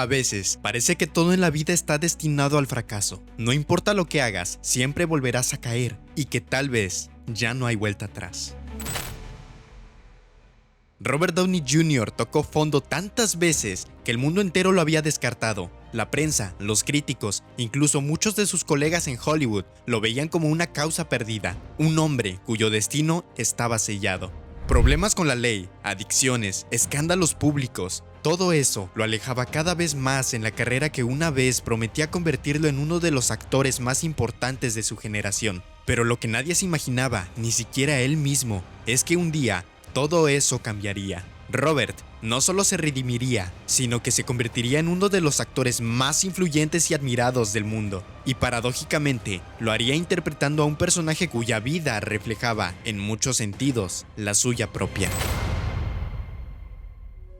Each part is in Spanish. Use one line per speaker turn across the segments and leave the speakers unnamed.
A veces, parece que todo en la vida está destinado al fracaso. No importa lo que hagas, siempre volverás a caer y que tal vez ya no hay vuelta atrás. Robert Downey Jr. tocó fondo tantas veces que el mundo entero lo había descartado. La prensa, los críticos, incluso muchos de sus colegas en Hollywood lo veían como una causa perdida, un hombre cuyo destino estaba sellado. Problemas con la ley, adicciones, escándalos públicos, todo eso lo alejaba cada vez más en la carrera que una vez prometía convertirlo en uno de los actores más importantes de su generación. Pero lo que nadie se imaginaba, ni siquiera él mismo, es que un día todo eso cambiaría. Robert no solo se redimiría, sino que se convertiría en uno de los actores más influyentes y admirados del mundo. Y paradójicamente, lo haría interpretando a un personaje cuya vida reflejaba, en muchos sentidos, la suya propia.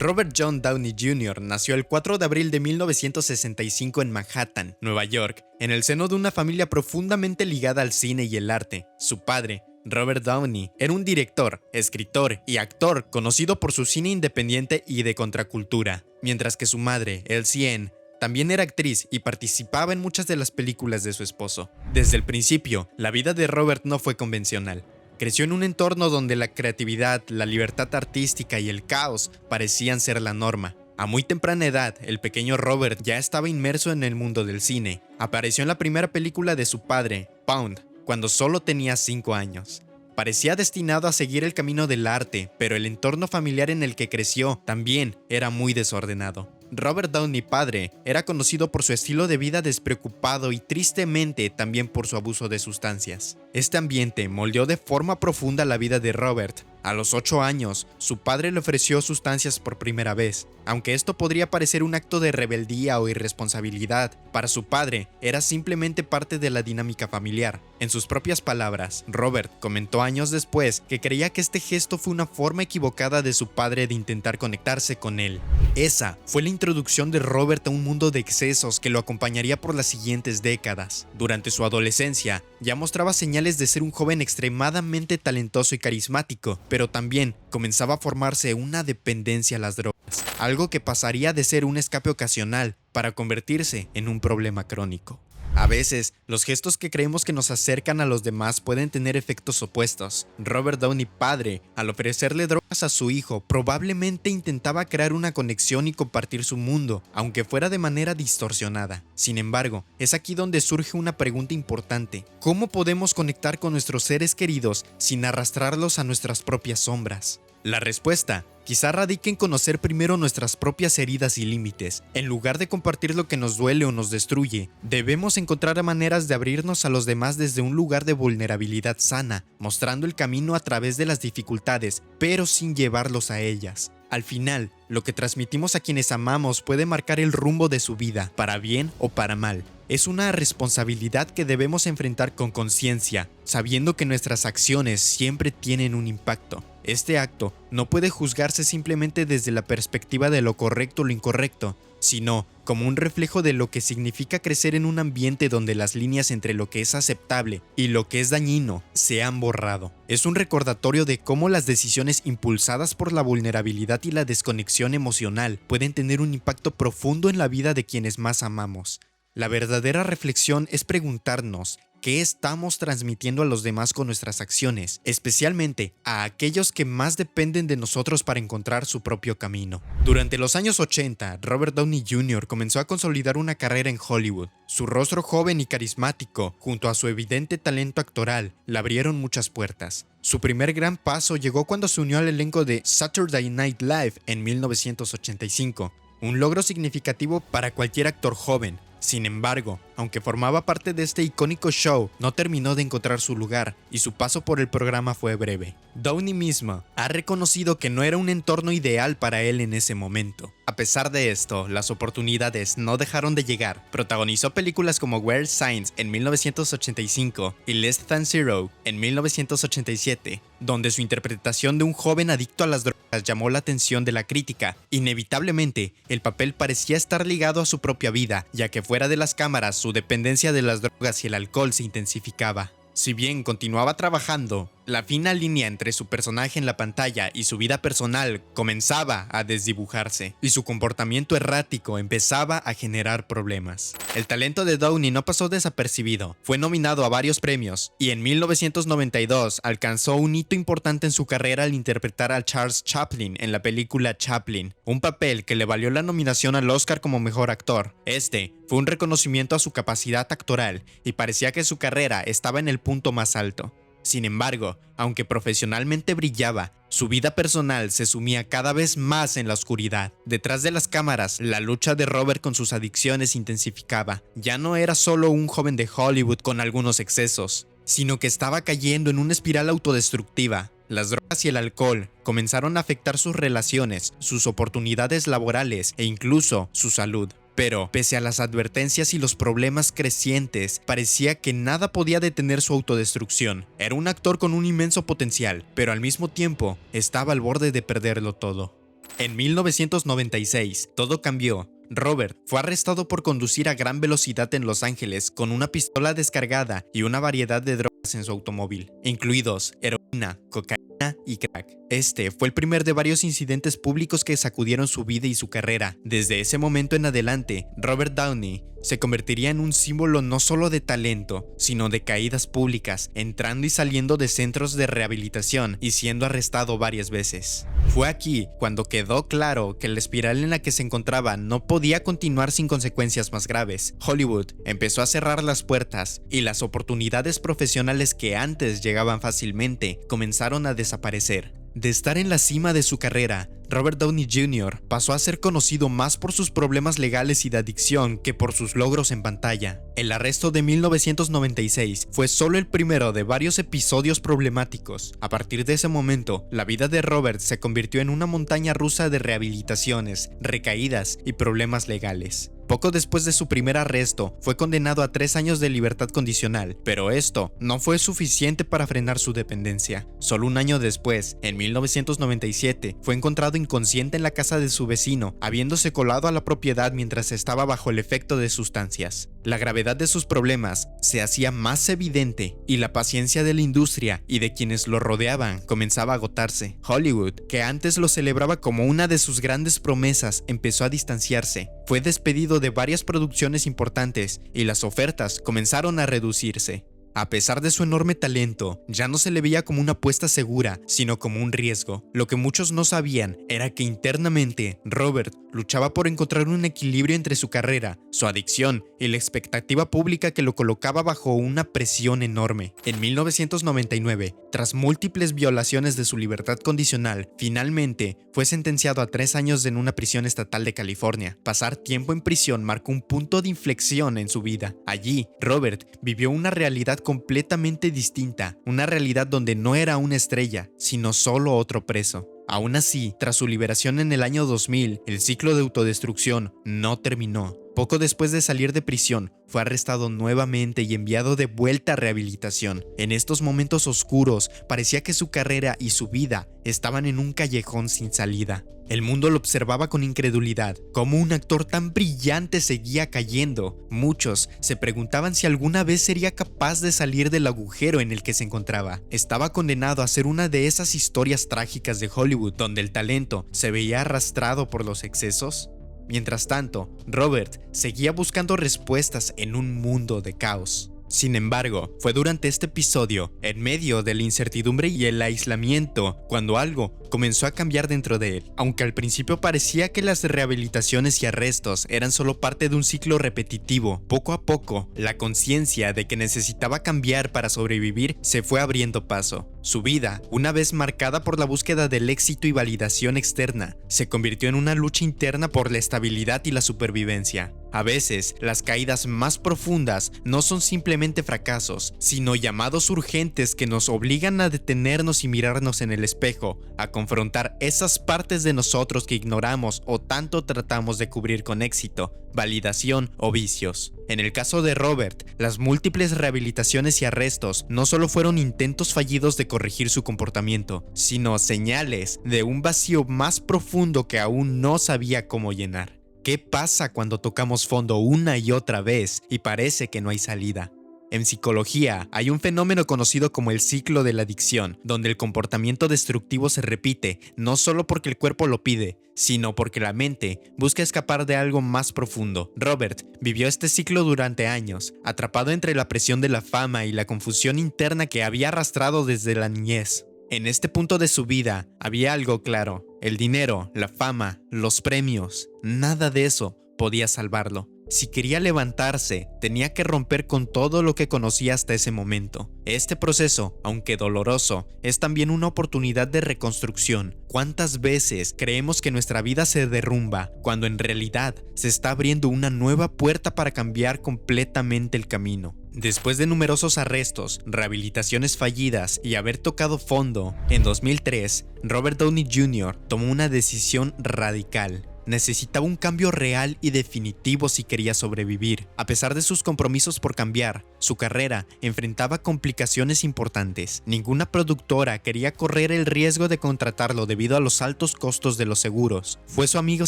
Robert John Downey Jr. nació el 4 de abril de 1965 en Manhattan, Nueva York, en el seno de una familia profundamente ligada al cine y el arte. Su padre, Robert Downey, era un director, escritor y actor conocido por su cine independiente y de contracultura, mientras que su madre, Elsie Ann, también era actriz y participaba en muchas de las películas de su esposo. Desde el principio, la vida de Robert no fue convencional. Creció en un entorno donde la creatividad, la libertad artística y el caos parecían ser la norma. A muy temprana edad, el pequeño Robert ya estaba inmerso en el mundo del cine. Apareció en la primera película de su padre, Pound, cuando solo tenía 5 años. Parecía destinado a seguir el camino del arte, pero el entorno familiar en el que creció también era muy desordenado. Robert Downey padre era conocido por su estilo de vida despreocupado y tristemente también por su abuso de sustancias. Este ambiente moldeó de forma profunda la vida de Robert. A los 8 años, su padre le ofreció sustancias por primera vez. Aunque esto podría parecer un acto de rebeldía o irresponsabilidad, para su padre era simplemente parte de la dinámica familiar. En sus propias palabras, Robert comentó años después que creía que este gesto fue una forma equivocada de su padre de intentar conectarse con él. Esa fue la introducción de Robert a un mundo de excesos que lo acompañaría por las siguientes décadas. Durante su adolescencia, ya mostraba señales de ser un joven extremadamente talentoso y carismático, pero también comenzaba a formarse una dependencia a las drogas, algo que pasaría de ser un escape ocasional para convertirse en un problema crónico. A veces, los gestos que creemos que nos acercan a los demás pueden tener efectos opuestos. Robert Downey padre, al ofrecerle drogas a su hijo, probablemente intentaba crear una conexión y compartir su mundo, aunque fuera de manera distorsionada. Sin embargo, es aquí donde surge una pregunta importante. ¿Cómo podemos conectar con nuestros seres queridos sin arrastrarlos a nuestras propias sombras? La respuesta quizá radique en conocer primero nuestras propias heridas y límites. En lugar de compartir lo que nos duele o nos destruye, debemos encontrar maneras de abrirnos a los demás desde un lugar de vulnerabilidad sana, mostrando el camino a través de las dificultades, pero sin llevarlos a ellas. Al final, lo que transmitimos a quienes amamos puede marcar el rumbo de su vida, para bien o para mal. Es una responsabilidad que debemos enfrentar con conciencia, sabiendo que nuestras acciones siempre tienen un impacto. Este acto no puede juzgarse simplemente desde la perspectiva de lo correcto o lo incorrecto, sino como un reflejo de lo que significa crecer en un ambiente donde las líneas entre lo que es aceptable y lo que es dañino se han borrado. Es un recordatorio de cómo las decisiones impulsadas por la vulnerabilidad y la desconexión emocional pueden tener un impacto profundo en la vida de quienes más amamos. La verdadera reflexión es preguntarnos ¿qué estamos transmitiendo a los demás con nuestras acciones, especialmente a aquellos que más dependen de nosotros para encontrar su propio camino? Durante los años 80, Robert Downey Jr. comenzó a consolidar una carrera en Hollywood. Su rostro joven y carismático, junto a su evidente talento actoral, le abrieron muchas puertas. Su primer gran paso llegó cuando se unió al elenco de Saturday Night Live en 1985, un logro significativo para cualquier actor joven. Sin embargo, aunque formaba parte de este icónico show, no terminó de encontrar su lugar y su paso por el programa fue breve. Downey mismo ha reconocido que no era un entorno ideal para él en ese momento. A pesar de esto, las oportunidades no dejaron de llegar. Protagonizó películas como Weird Science en 1985 y Less Than Zero en 1987, donde su interpretación de un joven adicto a las drogas llamó la atención de la crítica. Inevitablemente, el papel parecía estar ligado a su propia vida, ya que fuera de las cámaras su dependencia de las drogas y el alcohol se intensificaba. Si bien continuaba trabajando, La fina línea entre su personaje en la pantalla y su vida personal comenzaba a desdibujarse, y su comportamiento errático empezaba a generar problemas. El talento de Downey no pasó desapercibido, fue nominado a varios premios, y en 1992 alcanzó un hito importante en su carrera al interpretar a Charles Chaplin en la película Chaplin, un papel que le valió la nominación al Oscar como mejor actor. Este fue un reconocimiento a su capacidad actoral, y parecía que su carrera estaba en el punto más alto. Sin embargo, aunque profesionalmente brillaba, su vida personal se sumía cada vez más en la oscuridad. Detrás de las cámaras, la lucha de Robert con sus adicciones se intensificaba. Ya no era solo un joven de Hollywood con algunos excesos, sino que estaba cayendo en una espiral autodestructiva. Las drogas y el alcohol comenzaron a afectar sus relaciones, sus oportunidades laborales e incluso su salud. Pero, pese a las advertencias y los problemas crecientes, parecía que nada podía detener su autodestrucción. Era un actor con un inmenso potencial, pero al mismo tiempo estaba al borde de perderlo todo. En 1996, todo cambió. Robert fue arrestado por conducir a gran velocidad en Los Ángeles con una pistola descargada y una variedad de drogas en su automóvil, incluidos heroína, cocaína y crack. Este fue el primer de varios incidentes públicos que sacudieron su vida y su carrera. Desde ese momento en adelante, Robert Downey se convertiría en un símbolo no solo de talento, sino de caídas públicas, entrando y saliendo de centros de rehabilitación y siendo arrestado varias veces. Fue aquí cuando quedó claro que la espiral en la que se encontraba no podía continuar sin consecuencias más graves. Hollywood empezó a cerrar las puertas y las oportunidades profesionales que antes llegaban fácilmente comenzaron a desaparecer. De estar en la cima de su carrera, Robert Downey Jr. pasó a ser conocido más por sus problemas legales y de adicción que por sus logros en pantalla. El arresto de 1996 fue solo el primero de varios episodios problemáticos. A partir de ese momento, la vida de Robert se convirtió en una montaña rusa de rehabilitaciones, recaídas y problemas legales. Poco después de su primer arresto, fue condenado a 3 años de libertad condicional, pero esto no fue suficiente para frenar su dependencia. Solo un año después, en 1997, fue encontrado inconsciente en la casa de su vecino, habiéndose colado a la propiedad mientras estaba bajo el efecto de sustancias. La gravedad de sus problemas se hacía más evidente y la paciencia de la industria y de quienes lo rodeaban comenzaba a agotarse. Hollywood, que antes lo celebraba como una de sus grandes promesas, empezó a distanciarse. Fue despedido de varias producciones importantes y las ofertas comenzaron a reducirse. A pesar de su enorme talento, ya no se le veía como una apuesta segura, sino como un riesgo. Lo que muchos no sabían era que internamente Robert luchaba por encontrar un equilibrio entre su carrera, su adicción y la expectativa pública que lo colocaba bajo una presión enorme. En 1999, tras múltiples violaciones de su libertad condicional, finalmente fue sentenciado a 3 años en una prisión estatal de California. Pasar tiempo en prisión marcó un punto de inflexión en su vida. Allí, Robert vivió una realidad completamente distinta, una realidad donde no era una estrella, sino solo otro preso. Aún así, tras su liberación en el año 2000, el ciclo de autodestrucción no terminó. Poco después de salir de prisión, fue arrestado nuevamente y enviado de vuelta a rehabilitación. En estos momentos oscuros, parecía que su carrera y su vida estaban en un callejón sin salida. El mundo lo observaba con incredulidad, cómo un actor tan brillante seguía cayendo. Muchos se preguntaban si alguna vez sería capaz de salir del agujero en el que se encontraba. Estaba condenado a ser una de esas historias trágicas de Hollywood donde el talento se veía arrastrado por los excesos. Mientras tanto, Robert seguía buscando respuestas en un mundo de caos. Sin embargo, fue durante este episodio, en medio de la incertidumbre y el aislamiento, cuando algo comenzó a cambiar dentro de él. Aunque al principio parecía que las rehabilitaciones y arrestos eran solo parte de un ciclo repetitivo, poco a poco, la conciencia de que necesitaba cambiar para sobrevivir se fue abriendo paso. Su vida, una vez marcada por la búsqueda del éxito y validación externa, se convirtió en una lucha interna por la estabilidad y la supervivencia. A veces, las caídas más profundas no son simplemente fracasos, sino llamados urgentes que nos obligan a detenernos y mirarnos en el espejo, a confrontar esas partes de nosotros que ignoramos o tanto tratamos de cubrir con éxito, validación o vicios. En el caso de Robert, las múltiples rehabilitaciones y arrestos no solo fueron intentos fallidos de corregir su comportamiento, sino señales de un vacío más profundo que aún no sabía cómo llenar. ¿Qué pasa cuando tocamos fondo una y otra vez y parece que no hay salida? En psicología, hay un fenómeno conocido como el ciclo de la adicción, donde el comportamiento destructivo se repite no solo porque el cuerpo lo pide, sino porque la mente busca escapar de algo más profundo. Robert vivió este ciclo durante años, atrapado entre la presión de la fama y la confusión interna que había arrastrado desde la niñez. En este punto de su vida había algo claro: el dinero, la fama, los premios, nada de eso podía salvarlo. Si quería levantarse, tenía que romper con todo lo que conocía hasta ese momento. Este proceso, aunque doloroso, es también una oportunidad de reconstrucción. ¿Cuántas veces creemos que nuestra vida se derrumba, cuando en realidad se está abriendo una nueva puerta para cambiar completamente el camino? Después de numerosos arrestos, rehabilitaciones fallidas y haber tocado fondo, en 2003, Robert Downey Jr. tomó una decisión radical. Necesitaba un cambio real y definitivo si quería sobrevivir. A pesar de sus compromisos por cambiar, su carrera enfrentaba complicaciones importantes. Ninguna productora quería correr el riesgo de contratarlo debido a los altos costos de los seguros. Fue su amigo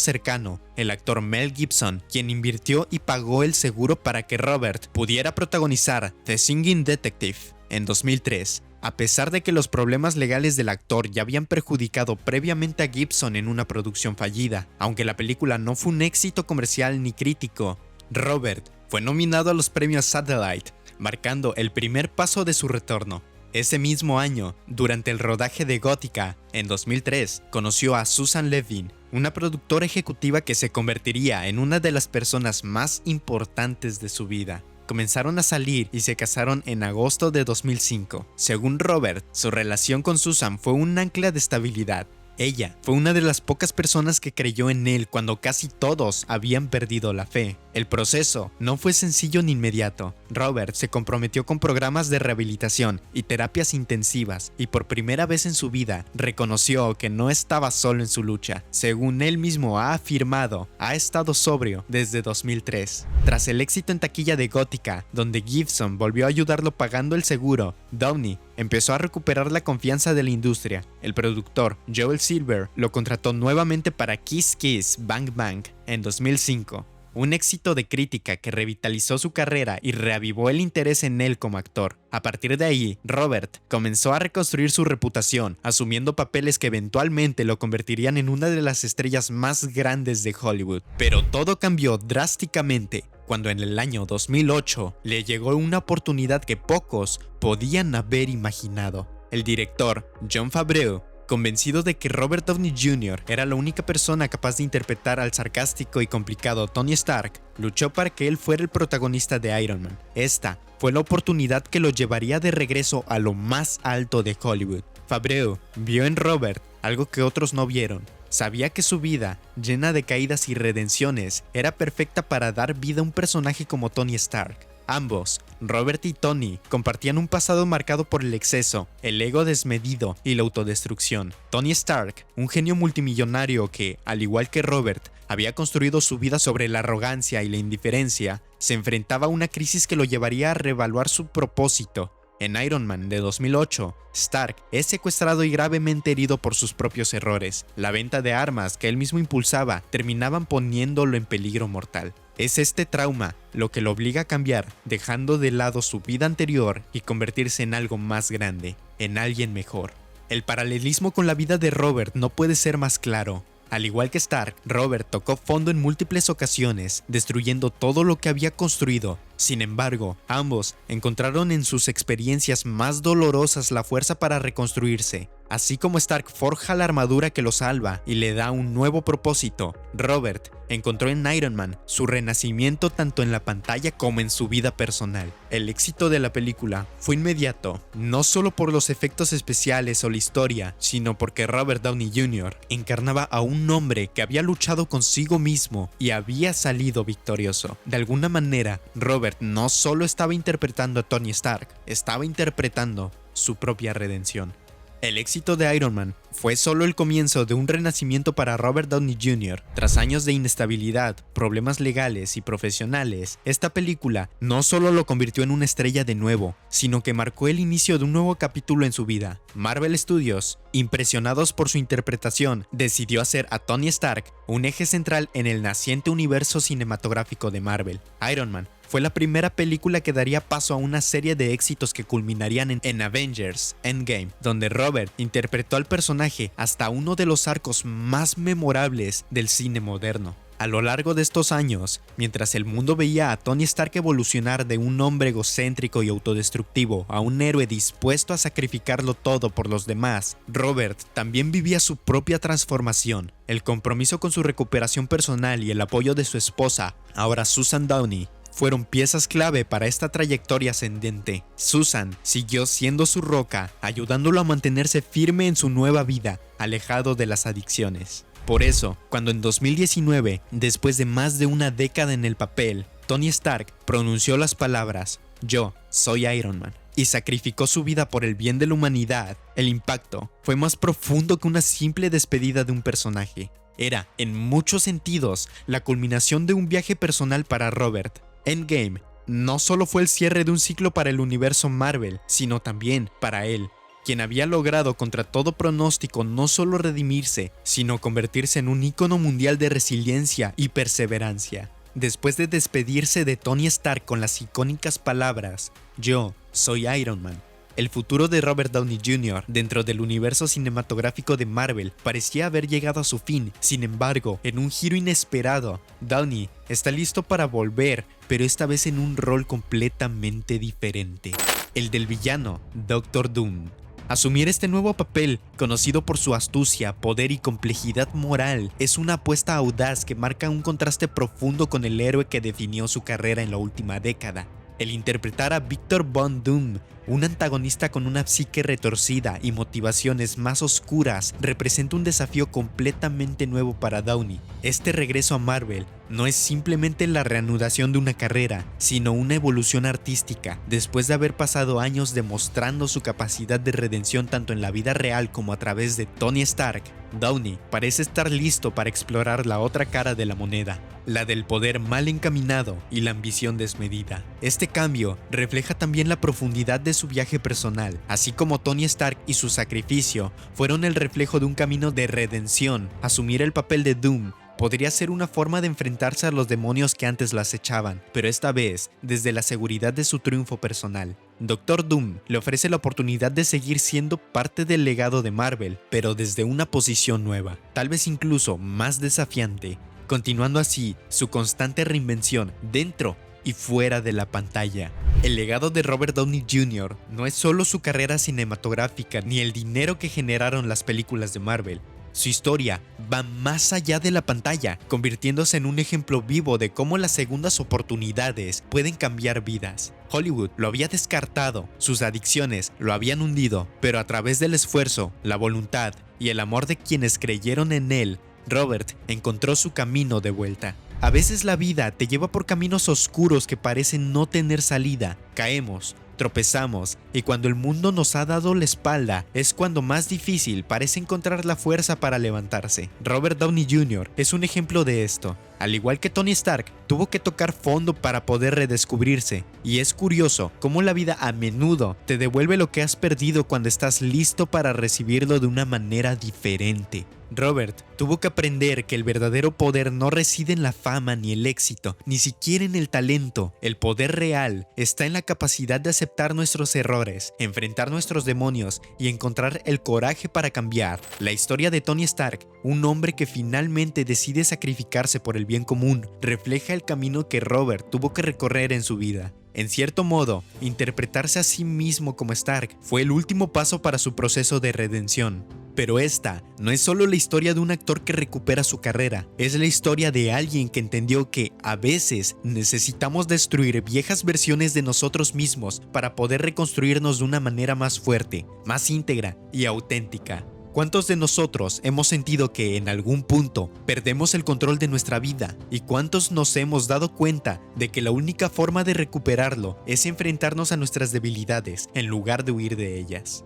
cercano, el actor Mel Gibson, quien invirtió y pagó el seguro para que Robert pudiera protagonizar The Singing Detective en 2003. A pesar de que los problemas legales del actor ya habían perjudicado previamente a Gibson en una producción fallida, aunque la película no fue un éxito comercial ni crítico, Robert fue nominado a los premios Satellite, marcando el primer paso de su retorno. Ese mismo año, durante el rodaje de Gótica, en 2003, conoció a Susan Levin, una productora ejecutiva que se convertiría en una de las personas más importantes de su vida. Comenzaron a salir y se casaron en agosto de 2005. Según Robert, su relación con Susan fue un ancla de estabilidad. Ella fue una de las pocas personas que creyó en él cuando casi todos habían perdido la fe. El proceso no fue sencillo ni inmediato. Robert se comprometió con programas de rehabilitación y terapias intensivas, y por primera vez en su vida reconoció que no estaba solo en su lucha. Según él mismo ha afirmado, ha estado sobrio desde 2003. Tras el éxito en taquilla de Gótica, donde Gibson volvió a ayudarlo pagando el seguro, Downey empezó a recuperar la confianza de la industria. El productor Joel Silver lo contrató nuevamente para Kiss Kiss Bang Bang en 2005. Un éxito de crítica que revitalizó su carrera y reavivó el interés en él como actor. A partir de ahí, Robert comenzó a reconstruir su reputación, asumiendo papeles que eventualmente lo convertirían en una de las estrellas más grandes de Hollywood. Pero todo cambió drásticamente cuando en el año 2008 le llegó una oportunidad que pocos podían haber imaginado. El director, Jon Favreau, convencido de que Robert Downey Jr. era la única persona capaz de interpretar al sarcástico y complicado Tony Stark, luchó para que él fuera el protagonista de Iron Man. Esta fue la oportunidad que lo llevaría de regreso a lo más alto de Hollywood. Favreau vio en Robert algo que otros no vieron. Sabía que su vida, llena de caídas y redenciones, era perfecta para dar vida a un personaje como Tony Stark. Ambos, Robert y Tony, compartían un pasado marcado por el exceso, el ego desmedido y la autodestrucción. Tony Stark, un genio multimillonario que, al igual que Robert, había construido su vida sobre la arrogancia y la indiferencia, se enfrentaba a una crisis que lo llevaría a reevaluar su propósito. En Iron Man de 2008, Stark es secuestrado y gravemente herido por sus propios errores. La venta de armas que él mismo impulsaba terminaban poniéndolo en peligro mortal. Es este trauma lo que lo obliga a cambiar, dejando de lado su vida anterior y convertirse en algo más grande, en alguien mejor. El paralelismo con la vida de Robert no puede ser más claro. Al igual que Stark, Robert tocó fondo en múltiples ocasiones, destruyendo todo lo que había construido. Sin embargo, ambos encontraron en sus experiencias más dolorosas la fuerza para reconstruirse. Así como Stark forja la armadura que lo salva y le da un nuevo propósito, Robert encontró en Iron Man su renacimiento tanto en la pantalla como en su vida personal. El éxito de la película fue inmediato, no solo por los efectos especiales o la historia, sino porque Robert Downey Jr. encarnaba a un hombre que había luchado consigo mismo y había salido victorioso. De alguna manera, Robert no solo estaba interpretando a Tony Stark, estaba interpretando su propia redención. El éxito de Iron Man fue solo el comienzo de un renacimiento para Robert Downey Jr. Tras años de inestabilidad, problemas legales y profesionales, esta película no solo lo convirtió en una estrella de nuevo, sino que marcó el inicio de un nuevo capítulo en su vida. Marvel Studios, impresionados por su interpretación, decidió hacer a Tony Stark un eje central en el naciente universo cinematográfico de Marvel. Iron Man fue la primera película que daría paso a una serie de éxitos que culminarían en Avengers Endgame, donde Robert interpretó al personaje hasta uno de los arcos más memorables del cine moderno. A lo largo de estos años, mientras el mundo veía a Tony Stark evolucionar de un hombre egocéntrico y autodestructivo a un héroe dispuesto a sacrificarlo todo por los demás, Robert también vivía su propia transformación. El compromiso con su recuperación personal y el apoyo de su esposa, ahora Susan Downey, fueron piezas clave para esta trayectoria ascendente. Susan siguió siendo su roca, ayudándolo a mantenerse firme en su nueva vida, alejado de las adicciones. Por eso, cuando en 2019, después de más de una década en el papel, Tony Stark pronunció las palabras "Yo soy Iron Man" y sacrificó su vida por el bien de la humanidad, el impacto fue más profundo que una simple despedida de un personaje. Era, en muchos sentidos, la culminación de un viaje personal para Robert. Endgame no solo fue el cierre de un ciclo para el universo Marvel, sino también para él, quien había logrado contra todo pronóstico no solo redimirse, sino convertirse en un ícono mundial de resiliencia y perseverancia. Después de despedirse de Tony Stark con las icónicas palabras "Yo soy Iron Man", el futuro de Robert Downey Jr. dentro del universo cinematográfico de Marvel parecía haber llegado a su fin. Sin embargo, en un giro inesperado, Downey está listo para volver, pero esta vez en un rol completamente diferente: el del villano Doctor Doom. Asumir este nuevo papel, conocido por su astucia, poder y complejidad moral, es una apuesta audaz que marca un contraste profundo con el héroe que definió su carrera en la última década. El interpretar a Victor Von Doom, un antagonista con una psique retorcida y motivaciones más oscuras, representa un desafío completamente nuevo para Downey. Este regreso a Marvel no es simplemente la reanudación de una carrera, sino una evolución artística. Después de haber pasado años demostrando su capacidad de redención tanto en la vida real como a través de Tony Stark, Downey parece estar listo para explorar la otra cara de la moneda, la del poder mal encaminado y la ambición desmedida. Este cambio refleja también la profundidad de su viaje personal, así como Tony Stark y su sacrificio fueron el reflejo de un camino de redención. Asumir el papel de Doom podría ser una forma de enfrentarse a los demonios que antes lo acechaban, pero esta vez desde la seguridad de su triunfo personal. Doctor Doom le ofrece la oportunidad de seguir siendo parte del legado de Marvel, pero desde una posición nueva, tal vez incluso más desafiante, continuando así su constante reinvención dentro y fuera de la pantalla. El legado de Robert Downey Jr. no es solo su carrera cinematográfica ni el dinero que generaron las películas de Marvel. Su historia va más allá de la pantalla, convirtiéndose en un ejemplo vivo de cómo las segundas oportunidades pueden cambiar vidas. Hollywood lo había descartado, sus adicciones lo habían hundido, pero a través del esfuerzo, la voluntad y el amor de quienes creyeron en él, Robert encontró su camino de vuelta. A veces la vida te lleva por caminos oscuros que parecen no tener salida. Caemos, tropezamos, y cuando el mundo nos ha dado la espalda, es cuando más difícil parece encontrar la fuerza para levantarse. Robert Downey Jr. es un ejemplo de esto. Al igual que Tony Stark, tuvo que tocar fondo para poder redescubrirse. Y es curioso cómo la vida a menudo te devuelve lo que has perdido cuando estás listo para recibirlo de una manera diferente. Robert tuvo que aprender que el verdadero poder no reside en la fama ni el éxito, ni siquiera en el talento. El poder real está en la capacidad de aceptar nuestros errores, enfrentar nuestros demonios y encontrar el coraje para cambiar. La historia de Tony Stark, un hombre que finalmente decide sacrificarse por el bien común, refleja el camino que Robert tuvo que recorrer en su vida. En cierto modo, interpretarse a sí mismo como Stark fue el último paso para su proceso de redención. Pero esta no es solo la historia de un actor que recupera su carrera, es la historia de alguien que entendió que a veces necesitamos destruir viejas versiones de nosotros mismos para poder reconstruirnos de una manera más fuerte, más íntegra y auténtica. ¿Cuántos de nosotros hemos sentido que en algún punto perdemos el control de nuestra vida? ¿Y cuántos nos hemos dado cuenta de que la única forma de recuperarlo es enfrentarnos a nuestras debilidades en lugar de huir de ellas?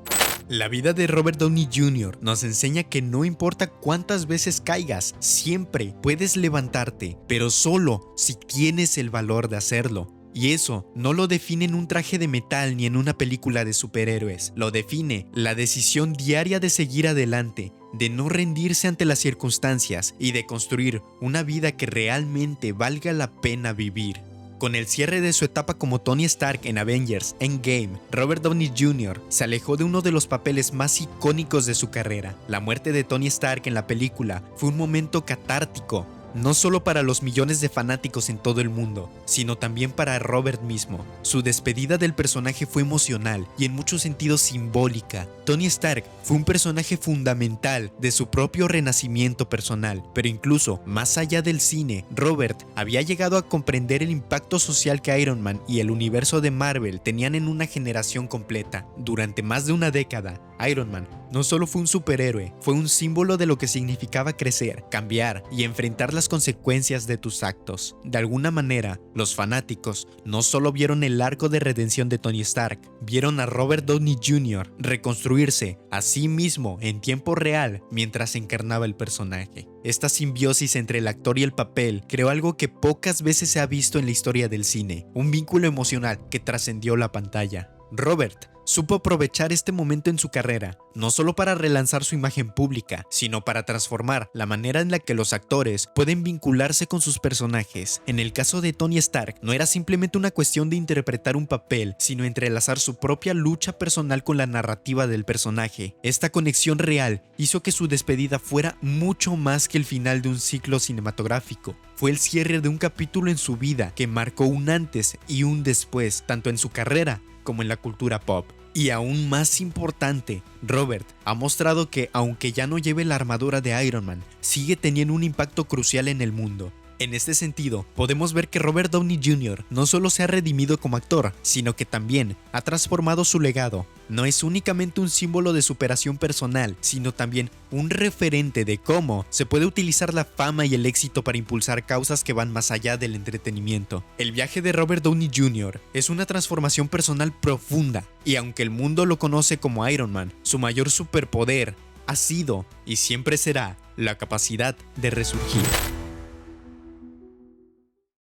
La vida de Robert Downey Jr. nos enseña que no importa cuántas veces caigas, siempre puedes levantarte, pero solo si tienes el valor de hacerlo. Y eso no lo define en un traje de metal ni en una película de superhéroes, lo define la decisión diaria de seguir adelante, de no rendirse ante las circunstancias y de construir una vida que realmente valga la pena vivir. Con el cierre de su etapa como Tony Stark en Avengers Endgame, Robert Downey Jr. se alejó de uno de los papeles más icónicos de su carrera. La muerte de Tony Stark en la película fue un momento catártico, no solo para los millones de fanáticos en todo el mundo, sino también para Robert mismo. Su despedida del personaje fue emocional y en muchos sentidos simbólica. Tony Stark fue un personaje fundamental de su propio renacimiento personal, pero incluso más allá del cine, Robert había llegado a comprender el impacto social que Iron Man y el universo de Marvel tenían en una generación completa. Durante más de una década, Iron Man no solo fue un superhéroe, fue un símbolo de lo que significaba crecer, cambiar y enfrentar las consecuencias de tus actos. De alguna manera, los fanáticos no solo vieron el arco de redención de Tony Stark, vieron a Robert Downey Jr. reconstruirse a sí mismo en tiempo real mientras encarnaba el personaje. Esta simbiosis entre el actor y el papel creó algo que pocas veces se ha visto en la historia del cine, un vínculo emocional que trascendió la pantalla. Robert supo aprovechar este momento en su carrera, no solo para relanzar su imagen pública, sino para transformar la manera en la que los actores pueden vincularse con sus personajes. En el caso de Tony Stark, no era simplemente una cuestión de interpretar un papel, sino entrelazar su propia lucha personal con la narrativa del personaje. Esta conexión real hizo que su despedida fuera mucho más que el final de un ciclo cinematográfico. Fue el cierre de un capítulo en su vida que marcó un antes y un después, tanto en su carrera como en la cultura pop. Y aún más importante, Robert ha mostrado que, aunque ya no lleve la armadura de Iron Man, sigue teniendo un impacto crucial en el mundo. En este sentido, podemos ver que Robert Downey Jr. no solo se ha redimido como actor, sino que también ha transformado su legado. No es únicamente un símbolo de superación personal, sino también un referente de cómo se puede utilizar la fama y el éxito para impulsar causas que van más allá del entretenimiento. El viaje de Robert Downey Jr. es una transformación personal profunda, y aunque el mundo lo conoce como Iron Man, su mayor superpoder ha sido y siempre será la capacidad de resurgir.